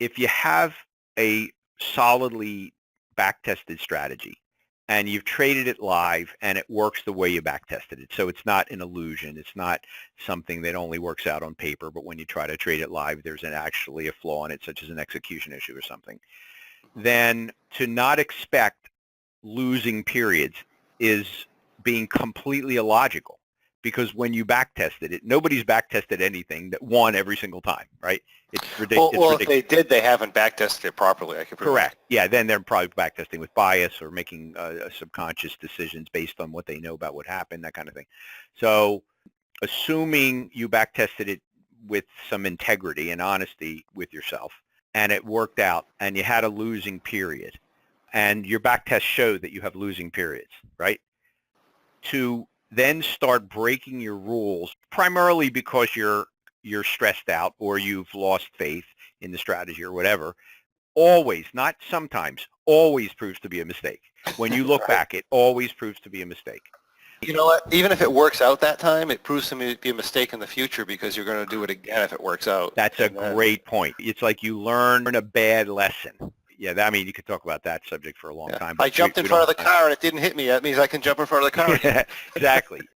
if you have a solidly back-tested strategy and you've traded it live and it works the way you back-tested it, so it's not an illusion, it's not something that only works out on paper, but when you try to trade it live, there's actually a flaw in it, such as an execution issue or something, then to not expect losing periods is being completely illogical, because when you back-tested it, nobody's back-tested anything that won every single time, right? It's ridiculous. Well, if they did, they haven't back-tested it properly. I could Correct. Yeah, then they're probably back-testing with bias or making subconscious decisions based on what they know about what happened, that kind of thing. So assuming you back-tested it with some integrity and honesty with yourself, and it worked out, and you had a losing period, and your backtest showed that you have losing periods, right? To then start breaking your rules, primarily because you're stressed out or you've lost faith in the strategy or whatever, always, not sometimes, always proves to be a mistake. When you look back, it always proves to be a mistake. You know what? Even if it works out that time, it proves to me to be a mistake in the future because you're going to do it again if it works out. That's a great point. It's like you learn a bad lesson. Yeah, I mean, you could talk about that subject for a long time. I jumped in front of the car and it didn't hit me. That means I can jump in front of the car again. Exactly.